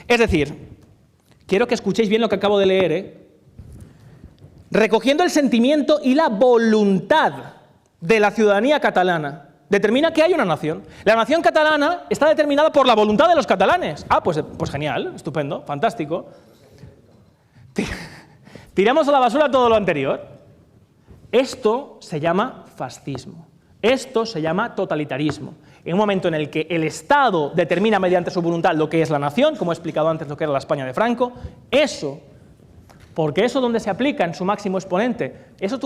Es decir, quiero que escuchéis bien lo que acabo de leer, recogiendo el sentimiento y la voluntad de la ciudadanía catalana, determina que hay una nación. La nación catalana está determinada por la voluntad de los catalanes. Ah, pues genial, estupendo, fantástico. Tiramos a la basura todo lo anterior. Esto se llama fascismo. Esto se llama totalitarismo. En un momento en el que el Estado determina mediante su voluntad lo que es la nación, como he explicado antes lo que era la España de Franco, eso, porque eso donde se aplica en su máximo exponente, eso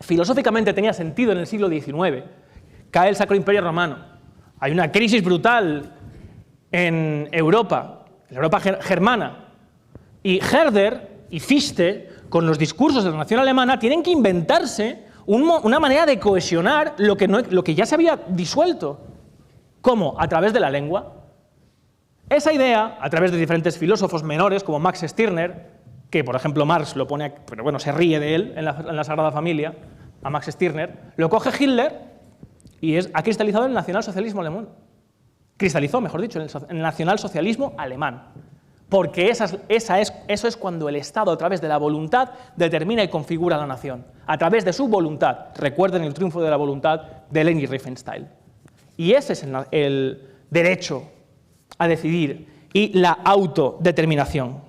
filosóficamente tenía sentido en el siglo XIX. Cae el Sacro Imperio Romano. Hay una crisis brutal en Europa, germana. Y Herder y Fichte, con los discursos de la nación alemana, tienen que inventarse una manera de cohesionar lo que ya se había disuelto. ¿Cómo? A través de la lengua. Esa idea, a través de diferentes filósofos menores, como Max Stirner, que por ejemplo Marx lo pone, pero bueno, se ríe de él en la Sagrada Familia, a Max Stirner, lo coge Hitler y ha cristalizado en el nacionalsocialismo alemán. Cristalizó, mejor dicho, en el nacionalsocialismo alemán. Porque eso es cuando el Estado, a través de la voluntad, determina y configura la nación. A través de su voluntad. Recuerden el triunfo de la voluntad de Leni Riefenstahl. Y ese es el derecho a decidir y la autodeterminación.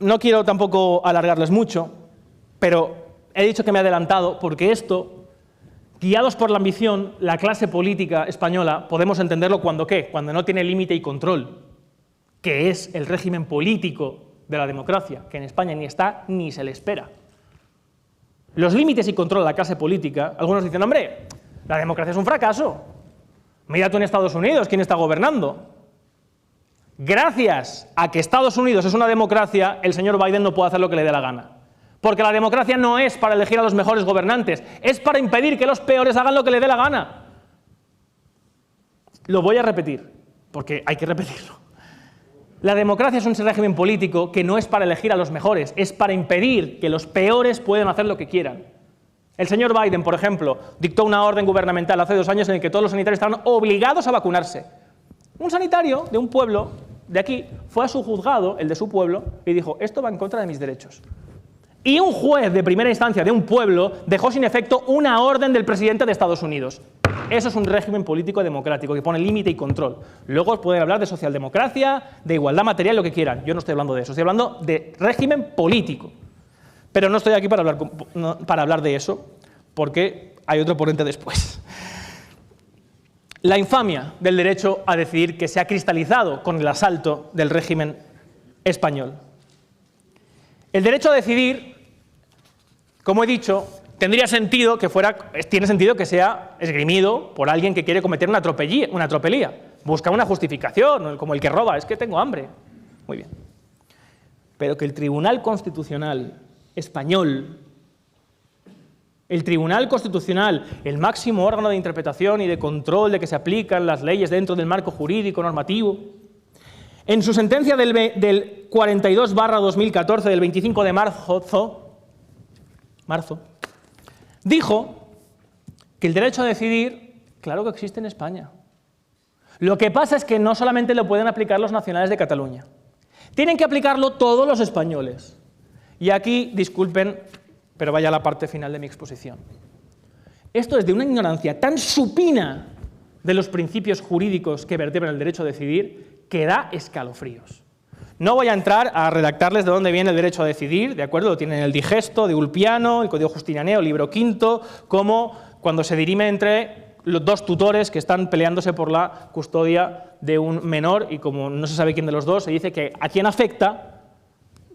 No quiero tampoco alargarles mucho, pero he dicho que me he adelantado porque esto, guiados por la ambición, la clase política española, podemos entenderlo cuando ¿qué? Cuando no tiene límite y control, que es el régimen político de la democracia, que en España ni está ni se le espera. Los límites y control de la clase política, algunos dicen, hombre, la democracia es un fracaso. Mira tú en Estados Unidos, ¿quién está gobernando? Gracias a que Estados Unidos es una democracia, el señor Biden no puede hacer lo que le dé la gana. Porque la democracia no es para elegir a los mejores gobernantes, es para impedir que los peores hagan lo que le dé la gana. Lo voy a repetir, porque hay que repetirlo. La democracia es un régimen político que no es para elegir a los mejores, es para impedir que los peores puedan hacer lo que quieran. El señor Biden, por ejemplo, dictó una orden gubernamental hace 2 años en el que todos los sanitarios estaban obligados a vacunarse. Un sanitario de un pueblo de aquí fue a su juzgado, el de su pueblo, y dijo, esto va en contra de mis derechos. Y un juez de primera instancia de un pueblo dejó sin efecto una orden del presidente de Estados Unidos. Eso es un régimen político democrático que pone límite y control. Luego pueden hablar de socialdemocracia, de igualdad material, lo que quieran. Yo no estoy hablando de eso, estoy hablando de régimen político. Pero no estoy aquí para hablar de eso, porque hay otro ponente después. La infamia del derecho a decidir que se ha cristalizado con el asalto del régimen español. El derecho a decidir, como he dicho, tiene sentido que sea esgrimido por alguien que quiere cometer una tropelía. Busca una justificación, como el que roba, es que tengo hambre. Muy bien. Pero que el Tribunal Constitucional español, el Tribunal Constitucional, el máximo órgano de interpretación y de control de que se aplican las leyes dentro del marco jurídico normativo, en su sentencia del 42/2014, del 25 de marzo, dijo que el derecho a decidir, claro que existe en España. Lo que pasa es que no solamente lo pueden aplicar los nacionales de Cataluña. Tienen que aplicarlo todos los españoles. Y aquí, disculpen, pero vaya a la parte final de mi exposición. Esto es de una ignorancia tan supina de los principios jurídicos que vertebran el derecho a decidir que da escalofríos. No voy a entrar a redactarles de dónde viene el derecho a decidir, ¿de acuerdo? Lo tienen en el Digesto de Ulpiano, el Código Justinianeo, libro quinto, como cuando se dirime entre los dos tutores que están peleándose por la custodia de un menor y como no se sabe quién de los dos, se dice que a quien afecta,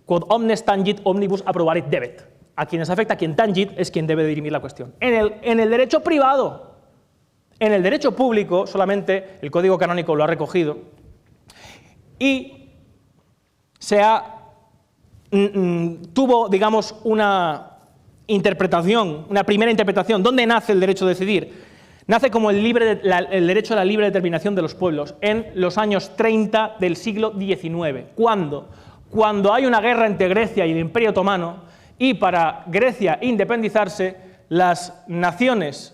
quod omnes tangit omnibus approbarit debet. A quienes afecta, a quien tangit es quien debe dirimir la cuestión. En el derecho privado, en el derecho público, solamente el Código Canónico lo ha recogido y tuvo, digamos, una primera interpretación. ¿Dónde nace el derecho a decidir? Nace como el derecho a la libre determinación de los pueblos en los años 30 del siglo XIX. ¿Cuándo? Cuando hay una guerra entre Grecia y el Imperio Otomano y para Grecia independizarse, las naciones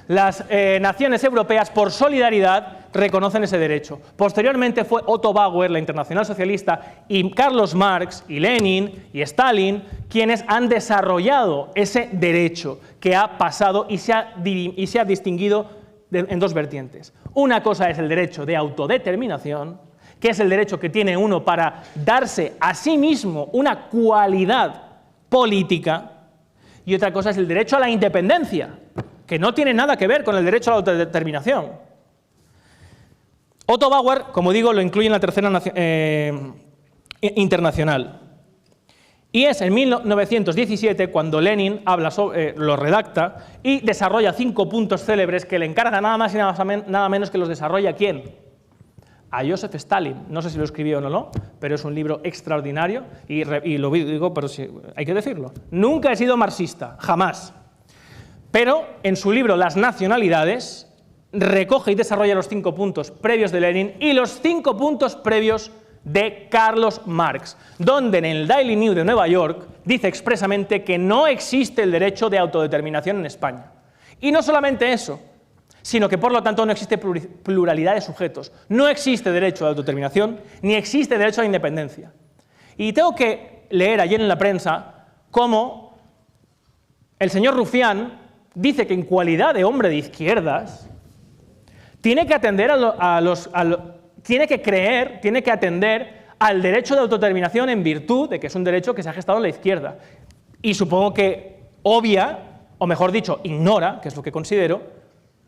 naciones europeas, por solidaridad, reconocen ese derecho. Posteriormente fue Otto Bauer, la Internacional Socialista, y Carlos Marx, y Lenin, y Stalin, quienes han desarrollado ese derecho que ha pasado y se ha distinguido en dos vertientes. Una cosa es el derecho de autodeterminación, que es el derecho que tiene uno para darse a sí mismo una cualidad política, y otra cosa es el derecho a la independencia, que no tiene nada que ver con el derecho a la autodeterminación. Otto Bauer, como digo, lo incluye en la Tercera Internacional. Y es en 1917 cuando Lenin lo redacta y desarrolla 5 puntos célebres que le encarga nada más y nada menos que los desarrolla ¿quién? A Joseph Stalin. No sé si lo escribió o no, pero es un libro extraordinario y lo digo, pero sí, hay que decirlo. Nunca he sido marxista, jamás. Pero en su libro Las nacionalidades recoge y desarrolla los 5 puntos previos de Lenin y los 5 puntos previos de Carlos Marx, donde en el Daily News de Nueva York dice expresamente que no existe el derecho de autodeterminación en España. Y no solamente eso, sino que por lo tanto no existe pluralidad de sujetos. No existe derecho de autodeterminación, ni existe derecho a la independencia. Y tengo que leer ayer en la prensa cómo el señor Rufián dice que en cualidad de hombre de izquierdas tiene que atender tiene que atender al derecho de autodeterminación en virtud de que es un derecho que se ha gestado en la izquierda. Y supongo que obvia, o mejor dicho, ignora, que es lo que considero,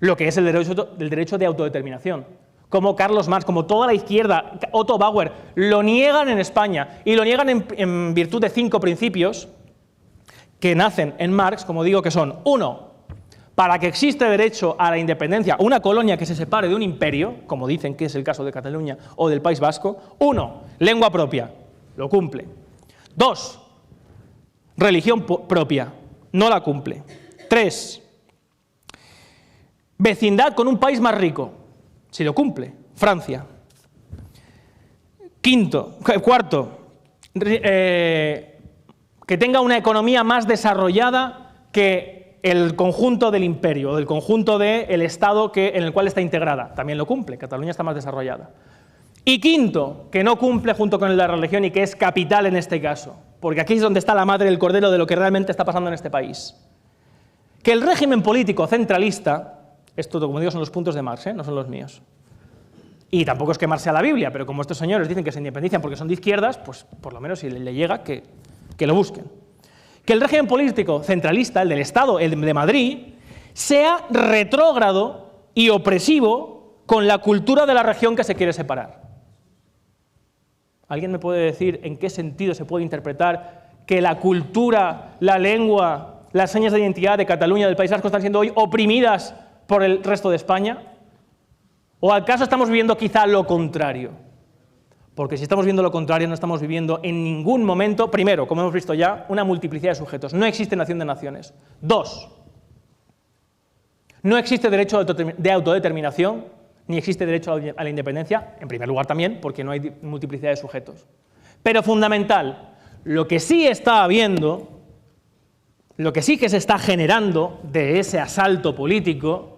lo que es el derecho de autodeterminación. Como Carlos Marx, como toda la izquierda, Otto Bauer, lo niegan en España y lo niegan en virtud de 5 principios que nacen en Marx, como digo, que son: 1. Para que exista derecho a la independencia, una colonia que se separe de un imperio, como dicen que es el caso de Cataluña o del País Vasco. 1. Lengua propia, lo cumple. 2. Religión propia, no la cumple. 3. Vecindad con un país más rico, si lo cumple, Francia. 4. Que tenga una economía más desarrollada que el conjunto del imperio, del conjunto del Estado en el cual está integrada. También lo cumple, Cataluña está más desarrollada. Y 5, que no cumple junto con el de la religión y que es capital en este caso, porque aquí es donde está la madre del cordero de lo que realmente está pasando en este país. Que el régimen político centralista, esto como digo son los puntos de Marx, no son los míos, y tampoco es que Marx sea la Biblia, pero como estos señores dicen que se independizan porque son de izquierdas, pues por lo menos si le llega que lo busquen. Que el régimen político centralista, el del Estado, el de Madrid, sea retrógrado y opresivo con la cultura de la región que se quiere separar. ¿Alguien me puede decir en qué sentido se puede interpretar que la cultura, la lengua, las señas de identidad de Cataluña, del País Vasco, están siendo hoy oprimidas por el resto de España? ¿O acaso estamos viviendo quizá lo contrario? Porque si estamos viendo lo contrario, no estamos viviendo en ningún momento, primero, como hemos visto ya, una multiplicidad de sujetos. No existe nación de naciones. 2, no existe derecho de autodeterminación, ni existe derecho a la independencia, en primer lugar también, porque no hay multiplicidad de sujetos. Pero fundamental, lo que sí está habiendo lo que sí que se está generando de ese asalto político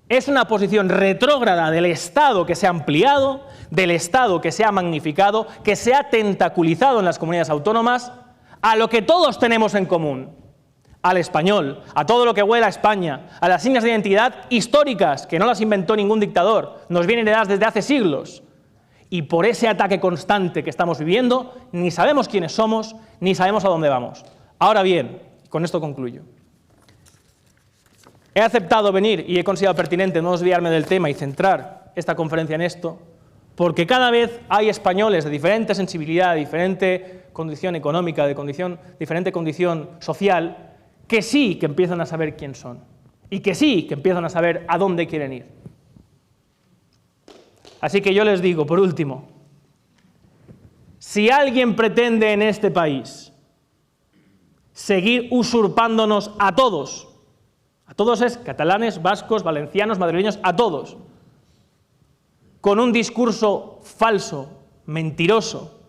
es una posición retrógrada del Estado que se ha ampliado, del Estado que se ha magnificado, que se ha tentaculizado en las comunidades autónomas, a lo que todos tenemos en común, al español, a todo lo que huele a España, a las señas de identidad históricas, que no las inventó ningún dictador, nos vienen heredadas desde hace siglos. Y por ese ataque constante que estamos viviendo, ni sabemos quiénes somos, ni sabemos a dónde vamos. Ahora bien, con esto concluyo. He aceptado venir y he considerado pertinente no desviarme del tema y centrar esta conferencia en esto, porque cada vez hay españoles de diferente sensibilidad, de diferente condición económica, de diferente condición social, que sí que empiezan a saber quién son y que sí que empiezan a saber a dónde quieren ir. Así que yo les digo, por último, si alguien pretende en este país seguir usurpándonos a todos es catalanes, vascos, valencianos, madrileños, a todos, con un discurso falso, mentiroso,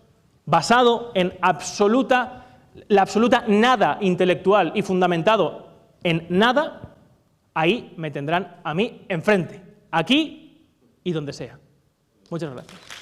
basado en la absoluta nada intelectual y fundamentado en nada, ahí me tendrán a mí enfrente, aquí y donde sea. Muchas gracias.